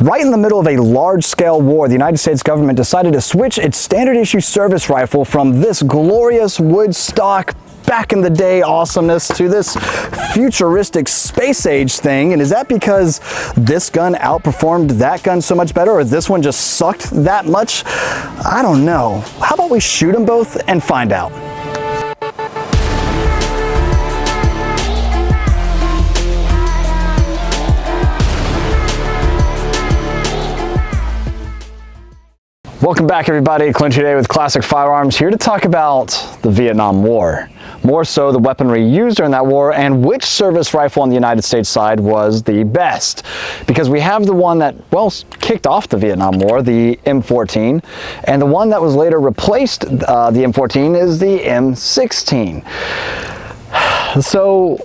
Right in the middle of a large-scale war, the United States government decided to switch its standard issue service rifle from this glorious wood stock back in the day awesomeness to this futuristic space age thing. And is that because this gun outperformed that gun so much better, or this one just sucked that much? I don't know. How about we shoot them both and find out? Welcome back, everybody. Clint today with Classic Firearms, here to talk about the Vietnam War. More so the weaponry used during that war and which service rifle on the United States side was the best. Because we have the one that, well, kicked off the Vietnam War, the M14, and the one that was later replaced the M14 is the M16. So,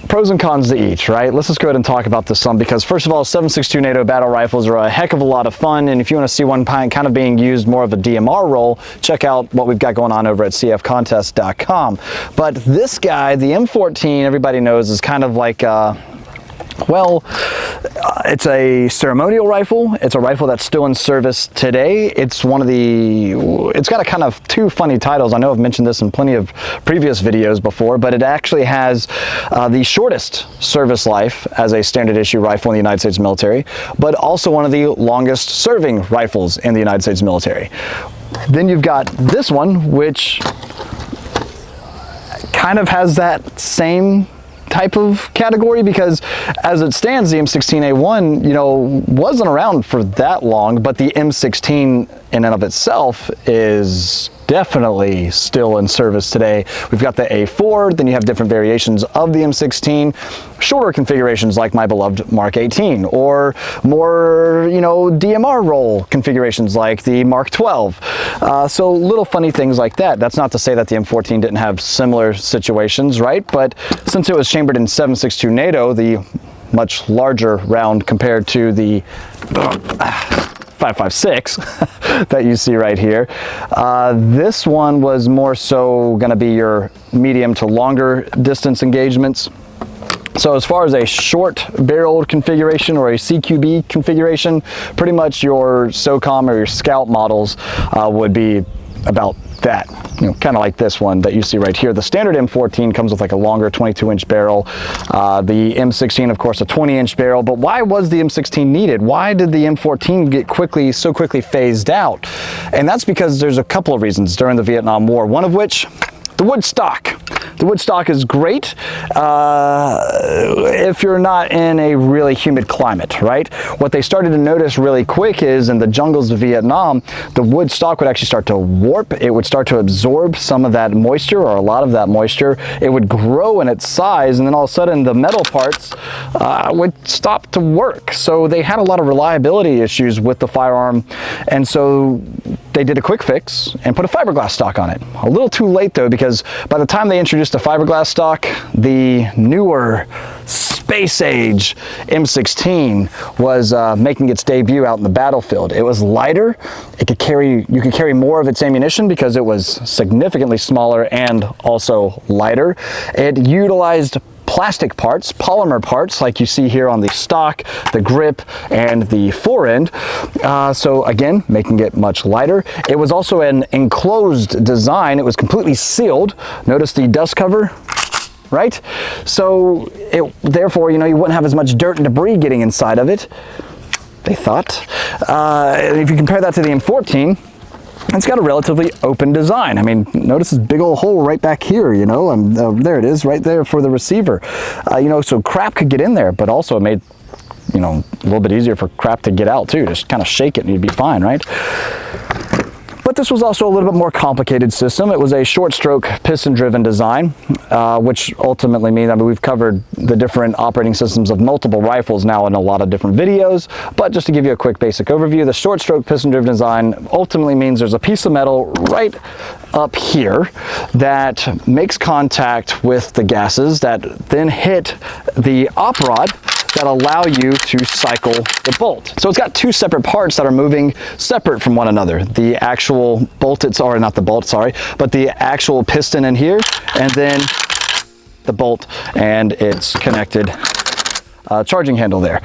pros and cons to each, right? Let's just go ahead and talk about this some, because first of all, 7.62 NATO battle rifles are a heck of a lot of fun, and if you want to see one kind of being used more of a DMR role, check out what we've got going on over at cfcontest.com. But this guy, the M14, everybody knows is kind of like it's a ceremonial rifle. It's a rifle that's still in service today. It's got a kind of two funny titles. I know I've mentioned this in plenty of previous videos before, but it actually has the shortest service life as a standard issue rifle in the United States military, but also one of the longest serving rifles in the United States military. Then you've got this one, which kind of has that same type of category, because as it stands, the M16A1, wasn't around for that long, but the M16 in and of itself is definitely still in service today. We've got the A4, then you have different variations of the M16, shorter configurations like my beloved Mark 18, or more, DMR roll configurations like the Mark 12. So little funny things like that. That's not to say that the M14 didn't have similar situations, right? But since it was chambered in 7.62 NATO, the much larger round compared to the 5.56 that you see right here. This one was more so going to be your medium to longer distance engagements. So as far as a short barreled configuration or a CQB configuration, pretty much your SOCOM or your Scout models would be about that, kind of like this one that you see right here. The standard M14 comes with like a longer 22-inch barrel. The M16, of course, a 20-inch barrel. But why was the M16 needed? Why did the M14 get so quickly phased out? And that's because there's a couple of reasons during the Vietnam War, one of which, the wood stock. The wood stock is great if you're not in a really humid climate, right? What they started to notice really quick is in the jungles of Vietnam, the wood stock would actually start to warp. It would start to absorb some of that moisture, or a lot of that moisture. It would grow in its size, and then all of a sudden the metal parts would stop to work. So they had a lot of reliability issues with the firearm, and so they did a quick fix and put a fiberglass stock on it. A little too late though, because by the time they introduced the fiberglass stock, the newer space age M16 was making its debut out in the battlefield. It was lighter. You could carry more of its ammunition because it was significantly smaller and also lighter. It utilized plastic parts, polymer parts, like you see here on the stock, the grip, and the forend. So again, making it much lighter. It was also an enclosed design. It was completely sealed. Notice the dust cover, right? So therefore, you wouldn't have as much dirt and debris getting inside of it, they thought. If you compare that to the M14, it's got a relatively open design. I mean, notice this big old hole right back here, there it is, right there for the receiver. So crap could get in there, but also it made, a little bit easier for crap to get out too. Just kind of shake it and you'd be fine, right? But this was also a little bit more complicated system. It was a short stroke piston driven design, which ultimately means, we've covered the different operating systems of multiple rifles now in a lot of different videos, but just to give you a quick basic overview, the short stroke piston driven design ultimately means there's a piece of metal right up here that makes contact with the gases that then hit the op rod that allow you to cycle the bolt. So it's got two separate parts that are moving separate from one another. The actual bolt, not the bolt, sorry, but the actual piston in here, and then the bolt, and it's connected charging handle there.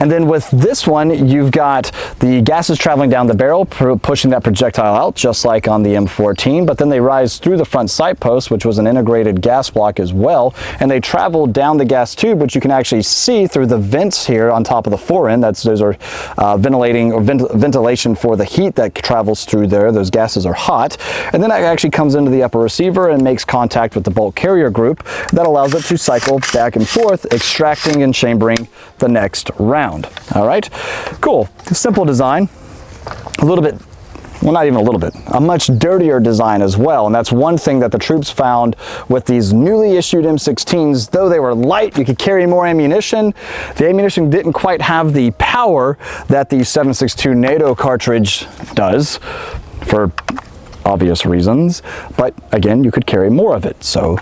And then with this one, you've got the gases traveling down the barrel, pushing that projectile out, just like on the M14, but then they rise through the front sight post, which was an integrated gas block as well, and they travel down the gas tube, which you can actually see through the vents here on top of the fore end. Those are ventilation for the heat that travels through there. Those gases are hot, and then it actually comes into the upper receiver and makes contact with the bolt carrier group that allows it to cycle back and forth, extracting and chambering the next round. All right, cool, simple design, a little bit, well, not even a little bit, a much dirtier design as well. And that's one thing that the troops found with these newly issued M16s. Though they were light, you could carry more ammunition. The ammunition didn't quite have the power that the 7.62 NATO cartridge does, for obvious reasons. But again, you could carry more of it. So,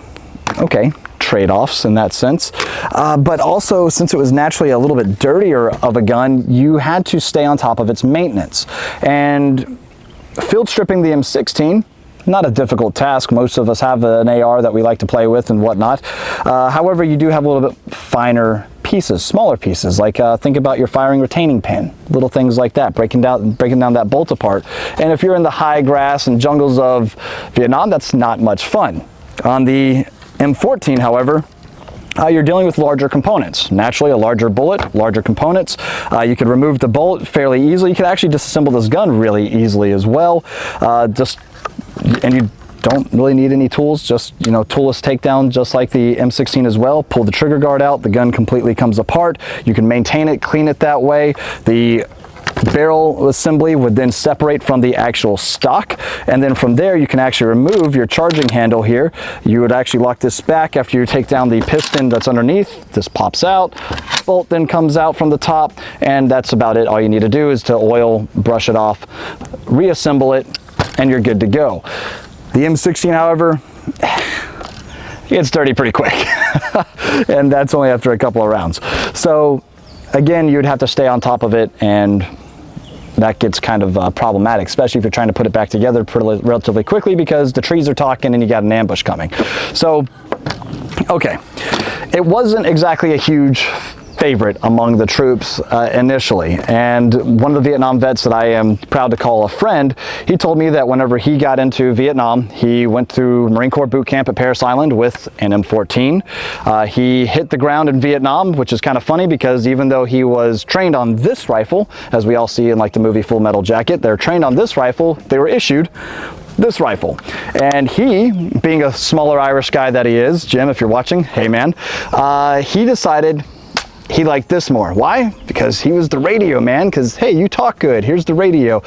okay, trade-offs in that sense. But also, since it was naturally a little bit dirtier of a gun, you had to stay on top of its maintenance. And field stripping the M16, not a difficult task. Most of us have an AR that we like to play with and whatnot. However, you do have a little bit finer pieces, smaller pieces, like think about your firing retaining pin, little things like that, breaking down that bolt apart. And if you're in the high grass and jungles of Vietnam, that's not much fun. On the M14, however, you're dealing with larger components. Naturally, a larger bullet, larger components. You could remove the bolt fairly easily. You could actually disassemble this gun really easily as well. And you don't really need any tools, just, you know, toolless takedown, just like the M16 as well. Pull the trigger guard out, the gun completely comes apart. You can maintain it, clean it that way. The barrel assembly would then separate from the actual stock, and then from there you can actually remove your charging handle here. You would actually lock this back after you take down the piston that's underneath. This pops out, bolt then comes out from the top, and that's about it. All you need to do is to oil, brush it off, reassemble it, and you're good to go. The M16, however, gets dirty pretty quick, and that's only after a couple of rounds. So again, you'd have to stay on top of it, and that gets kind of problematic, especially if you're trying to put it back together relatively quickly, because the trees are talking and you got an ambush coming. So, okay, it wasn't exactly a huge favorite among the troops initially, and one of the Vietnam vets that I am proud to call a friend, he told me that whenever he got into Vietnam, he went through Marine Corps boot camp at Parris Island with an M14. He hit the ground in Vietnam, which is kind of funny because even though he was trained on this rifle, as we all see in like the movie Full Metal Jacket, they're trained on this rifle, they were issued this rifle. And he, being a smaller Irish guy that he is, Jim, if you're watching, hey man, he decided he liked this more. Why? Because he was the radio man, because hey, you talk good, here's the radio.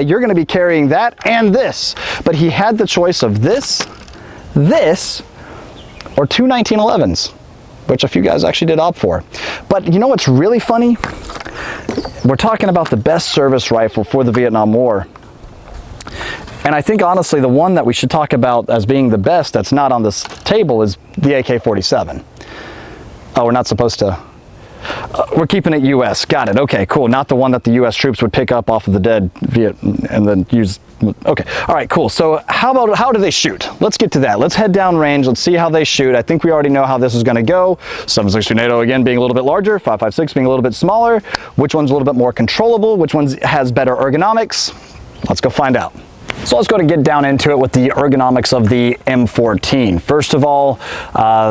You're gonna be carrying that and this. But he had the choice of this, or two 1911s, which a few guys actually did opt for. But you know what's really funny? We're talking about the best service rifle for the Vietnam War. And I think honestly, the one that we should talk about as being the best that's not on this table is the AK-47. Oh, we're not supposed to. We're keeping it US. Got it. Okay, cool. Not the one that the US troops would pick up off of the dead Viet and then use. Okay. All right, cool. So how do they shoot? Let's get to that. Let's head down range. Let's see how they shoot. I think we already know how this is going to go. 7.62 NATO again being a little bit larger, 5.56 being a little bit smaller. Which one's a little bit more controllable? Which one has better ergonomics? Let's go find out. So let's go to get down into it with the ergonomics of the M14. First of all,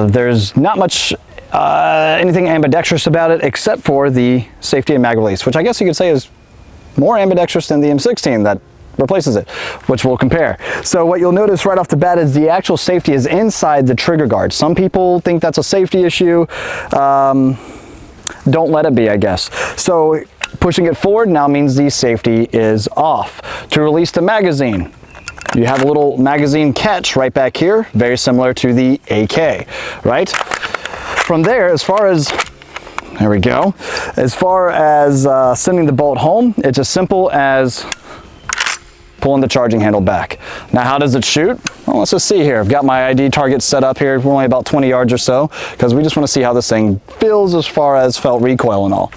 there's not much anything ambidextrous about it except for the safety and mag release, which I guess you could say is more ambidextrous than the M16 that replaces it, which we'll compare. So what you'll notice right off the bat is the actual safety is inside the trigger guard. Some people think that's a safety issue. Don't let it be, I guess. So pushing it forward now means the safety is off. To release the magazine, you have a little magazine catch right back here, very similar to the AK, right? From there, as far as sending the bolt home, it's as simple as pulling the charging handle back. Now, how does it shoot? Well, let's just see here. I've got my ID target set up here. We're only about 20 yards or so, because we just want to see how this thing feels as far as felt recoil and all.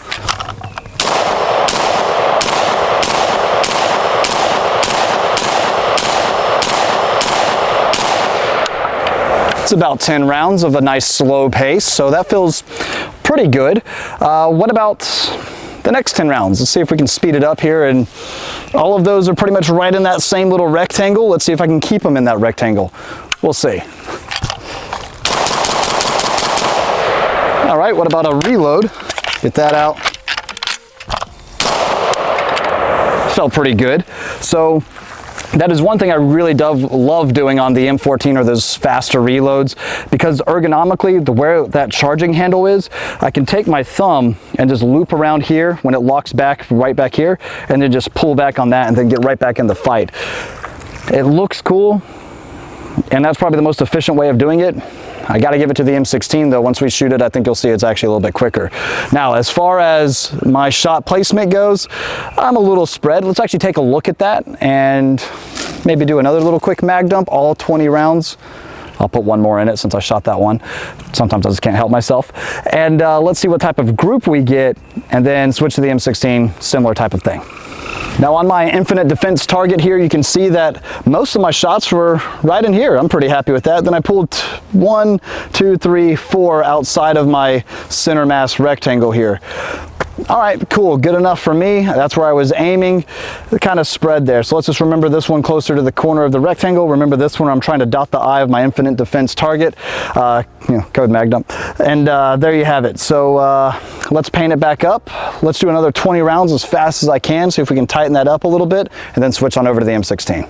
It's about 10 rounds of a nice slow pace, so that feels pretty good. What about the next 10 rounds? Let's see if we can speed it up here. And all of those are pretty much right in that same little rectangle. Let's see if I can keep them in that rectangle. We'll see. All right, what about a reload? Get that out. Felt pretty good. So that is one thing I really love doing on the M14 are those faster reloads, because ergonomically, where that charging handle is, I can take my thumb and just loop around here when it locks back right back here, and then just pull back on that and then get right back in the fight. It looks cool, and that's probably the most efficient way of doing it. I got to give it to the M16 though. Once we shoot it, I think you'll see it's actually a little bit quicker. Now, as far as my shot placement goes, I'm a little spread. Let's actually take a look at that and maybe do another little quick mag dump, all 20 rounds. I'll put one more in it since I shot that one. Sometimes I just can't help myself. And let's see what type of group we get, and then switch to the M16, similar type of thing. Now on my infinite defense target here, you can see that most of my shots were right in here. I'm pretty happy with that. Then I pulled 1, 2, 3, 4 outside of my center mass rectangle here. All right, cool, good enough for me. That's where I was aiming, kind of spread there. So let's just remember this one closer to the corner of the rectangle. Remember this one, I'm trying to dot the eye of my infinite defense target, code mag dump. And there you have it. So let's paint it back up. Let's do another 20 rounds as fast as I can, see if we can tighten that up a little bit, and then switch on over to the M16.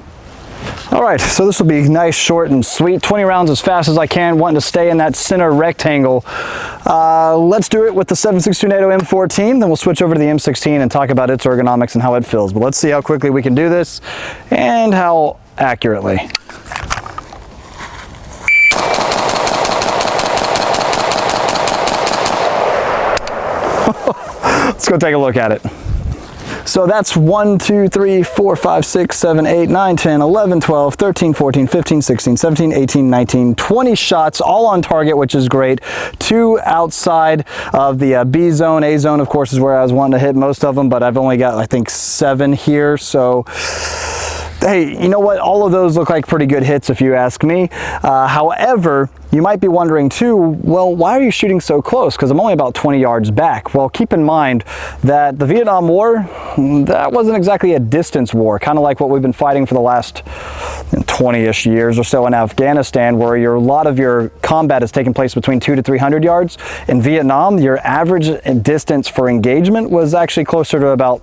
All right, so this will be nice, short, and sweet. 20 rounds as fast as I can, wanting to stay in that center rectangle. Let's do it with the 7.62 NATO M14, then we'll switch over to the M16 and talk about its ergonomics and how it feels. But let's see how quickly we can do this and how accurately. Let's go take a look at it. So that's 1, 2, 3, 4, 5, 6, 7, 8, 9, 10, 11, 12, 13, 14, 15, 16, 17, 18, 19, 20 shots, all on target, which is great. 2 outside of the B zone. A zone, of course, is where I was wanting to hit most of them, but I've only got, I think, 7 here. So, hey, you know what? All of those look like pretty good hits if you ask me. However, you might be wondering too, well, why are you shooting so close? Because I'm only about 20 yards back. Well, keep in mind that the Vietnam War, that wasn't exactly a distance war, kind of like what we've been fighting for the last 20-ish years or so in Afghanistan, where a lot of your combat is taking place between 200 to 300 yards. In Vietnam, your average distance for engagement was actually closer to about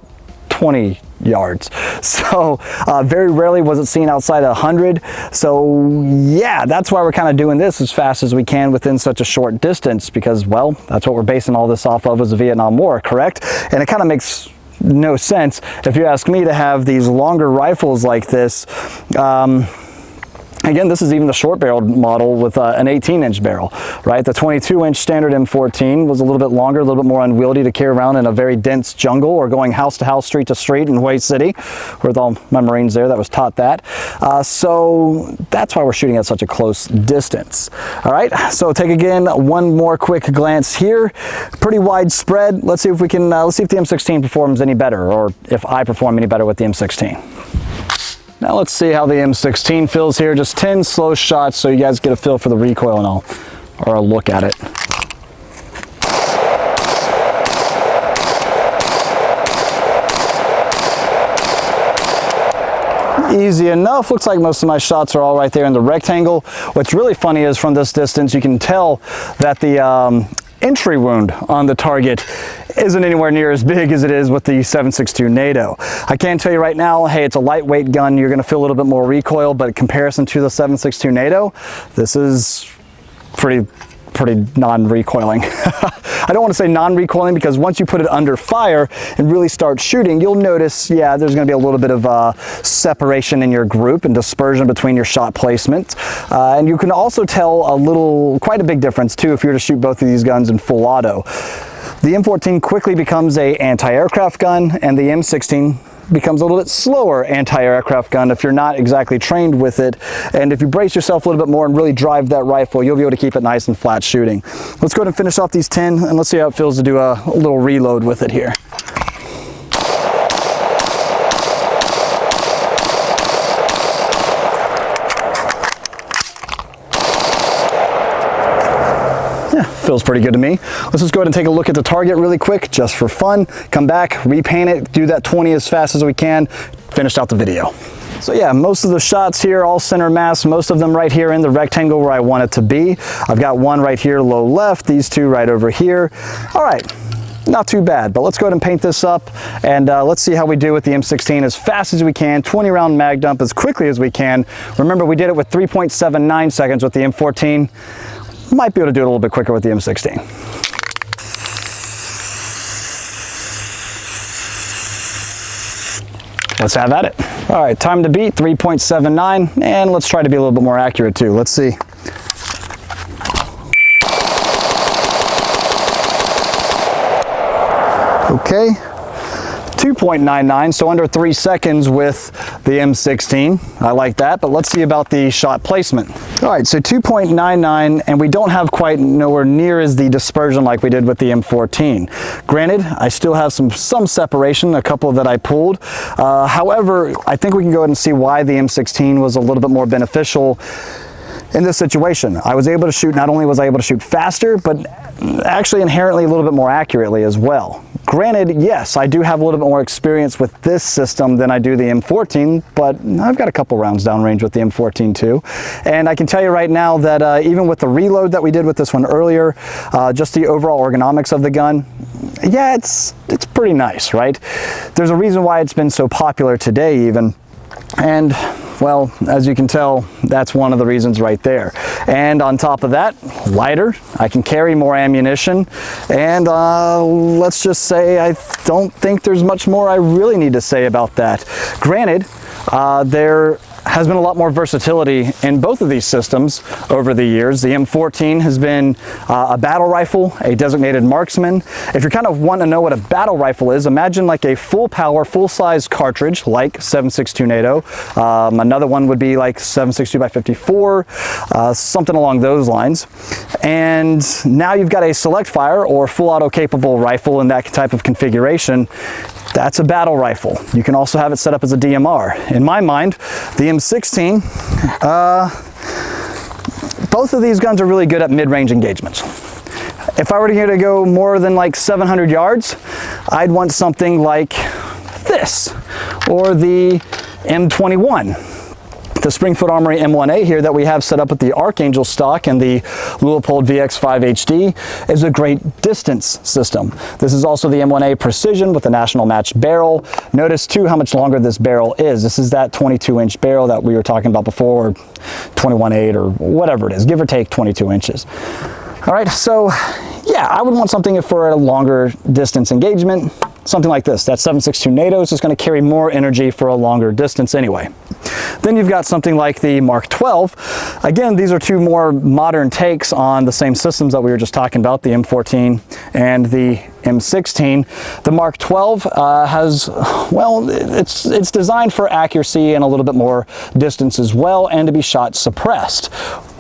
20 yards. So very rarely was it seen outside 100. So yeah, that's why we're kind of doing this as fast as we can within such a short distance, because, well, that's what we're basing all this off of, as the Vietnam War, correct? And it kind of makes no sense, if you ask me, to have these longer rifles like this. Again, this is even the short-barreled model with an 18-inch barrel, right? The 22-inch standard M14 was a little bit longer, a little bit more unwieldy to carry around in a very dense jungle, or going house to house, street to street in Hue City, with all my Marines there that was taught that. So that's why we're shooting at such a close distance. All right, so take again one more quick glance here. Pretty wide spread. Let's see if we can, let's see if the M16 performs any better, or if I perform any better with the M16. Now let's see how the M16 feels here. Just 10 slow shots so you guys get a feel for the recoil and all, or a look at it. Easy enough. Looks like most of my shots are all right there in the rectangle. What's really funny is from this distance you can tell that the entry wound on the target isn't anywhere near as big as it is with the 7.62 NATO. I can tell you right now, hey, it's a lightweight gun. You're going to feel a little bit more recoil, but in comparison to the 7.62 NATO, this is pretty non-recoiling. I don't want to say non-recoiling, because once you put it under fire and really start shooting, you'll notice, yeah, there's going to be a little bit of separation in your group and dispersion between your shot placement. And you can also tell quite a big difference too if you were to shoot both of these guns in full auto. The M14 quickly becomes an anti-aircraft gun, and the M16 becomes a little bit slower anti-aircraft gun if you're not exactly trained with it. And if you brace yourself a little bit more and really drive that rifle, you'll be able to keep it nice and flat shooting. Let's go ahead and finish off these 10, and let's see how it feels to do a little reload with it here. Yeah, feels pretty good to me. Let's just go ahead and take a look at the target really quick, just for fun. Come back, repaint it, do that 20 as fast as we can, finish out the video. So yeah, most of the shots here, all center mass, most of them right here in the rectangle where I want it to be. I've got one right here, low left, these two right over here. All right, not too bad, but let's go ahead and paint this up, and let's see how we do with the M16 as fast as we can, 20 round mag dump as quickly as we can. Remember, we did it with 3.79 seconds with the M14. Might be able to do it a little bit quicker with the M16. Let's have at it. All right, time to beat, 3.79, and let's try to be a little bit more accurate too. Let's see. Okay, 2.99, so under 3 seconds with the M16. I like that, but let's see about the shot placement. All right, so 2.99, and we don't have quite nowhere near as the dispersion like we did with the M14. Granted, I still have some separation, a couple that I pulled. However, I think we can go ahead and see why the M16 was a little bit more beneficial in this situation. I was able to shoot, not only was I able to shoot faster, but actually inherently a little bit more accurately as well. Granted, yes, I do have a little bit more experience with this system than I do the M14, but I've got a couple rounds downrange with the M14 too. And I can tell you right now that even with the reload that we did with this one earlier, just the overall ergonomics of the gun, yeah, it's pretty nice, right? There's a reason why it's been so popular today even. And well, as you can tell, that's one of the reasons right there. And on top of that, lighter, I can carry more ammunition, and let's just say I don't think there's much more I really need to say about that. Granted, there has been a lot more versatility in both of these systems over the years. The M14 has been a battle rifle, a designated marksman. If you're kind of wanting to know what a battle rifle is, imagine like a full power, full size cartridge like 7.62 NATO. Another one would be like 7.62 by 54, something along those lines. And now you've got a select fire or full auto capable rifle in that type of configuration. That's a battle rifle. You can also have it set up as a DMR. In my mind, the M16, both of these guns are really good at mid-range engagements. If I were to go more than like 700 yards, I'd want something like this, or the M21. The Springfield Armory M1A here that we have set up with the Archangel stock and the Leupold VX5 HD is a great distance system. This is also the M1A Precision with the National Match barrel. Notice too how much longer this barrel is. This is that 22-inch barrel that we were talking about before, or 21.8 or whatever it is, give or take 22 inches. All right, so yeah, I would want something for a longer distance engagement. Something like this, that 7.62 NATO is just going to carry more energy for a longer distance anyway. Then you've got something like the Mark 12. Again, these are two more modern takes on the same systems that we were just talking about, the M14 and the M16. The Mark 12 has, well, it's designed for accuracy and a little bit more distance as well, and to be shot suppressed,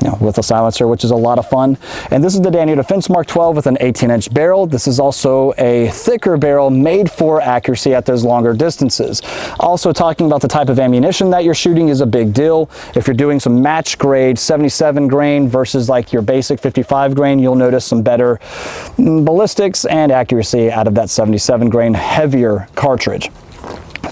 you know, with a silencer, which is a lot of fun. And this is the Daniel Defense Mark 12 with an 18-inch barrel. This is also a thicker barrel made for accuracy at those longer distances. Also, talking about the type of ammunition that you're shooting is a big deal. If you're doing some match grade 77 grain versus like your basic 55 grain, you'll notice some better ballistics and accuracy out of that 77 grain heavier cartridge.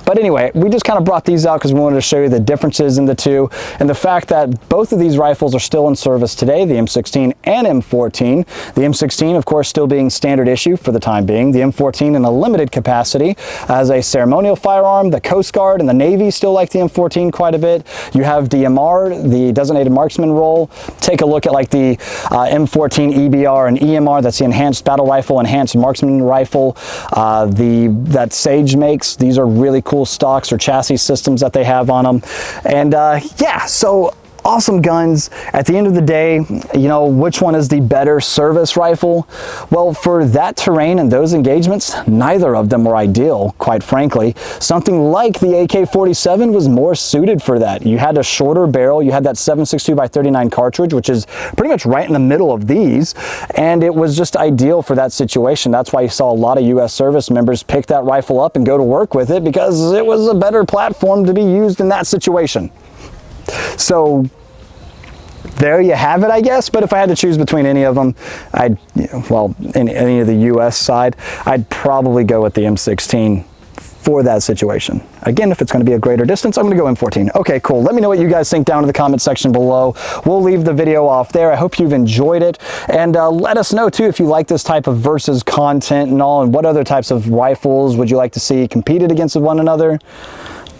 But anyway, we just kind of brought these out because we wanted to show you the differences in the two and the fact that both of these rifles are still in service today, the M16 and M14. The M16, of course, still being standard issue for the time being. The M14 in a limited capacity as a ceremonial firearm. The Coast Guard and the Navy still like the M14 quite a bit. You have DMR, the designated marksman role. Take a look at like the M14 EBR and EMR, that's the enhanced battle rifle, enhanced marksman rifle that Sage makes. These are really cool stocks or chassis systems that they have on them. And yeah, so awesome guns. At the end of the day, you know, which one is the better service rifle? Well, for that terrain and those engagements, neither of them were ideal, quite frankly. Something like the AK-47 was more suited for that. You had a shorter barrel, you had that 7.62 by 39 cartridge, which is pretty much right in the middle of these, and it was just ideal for that situation. That's why you saw a lot of U.S. service members pick that rifle up and go to work with it, because it was a better platform to be used in that situation. So there you have it, I guess. But if I had to choose between any of them, well, in any of the US side, I'd probably go with the M16 for that situation. Again, if it's going to be a greater distance, I'm going to go M14. Okay, cool. Let me know what you guys think down in the comment section below. We'll leave the video off there. I hope you've enjoyed it. And let us know, too, if you like this type of versus content and all, and what other types of rifles would you like to see competed against one another.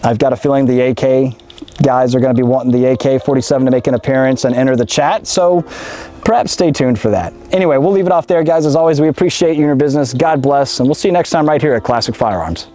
I've got a feeling the AK guys are going to be wanting the AK-47 to make an appearance and enter the chat, so perhaps stay tuned for that. Anyway, we'll leave it off there, guys. As always, we appreciate you and your business. God bless, and we'll see you next time right here at Classic Firearms.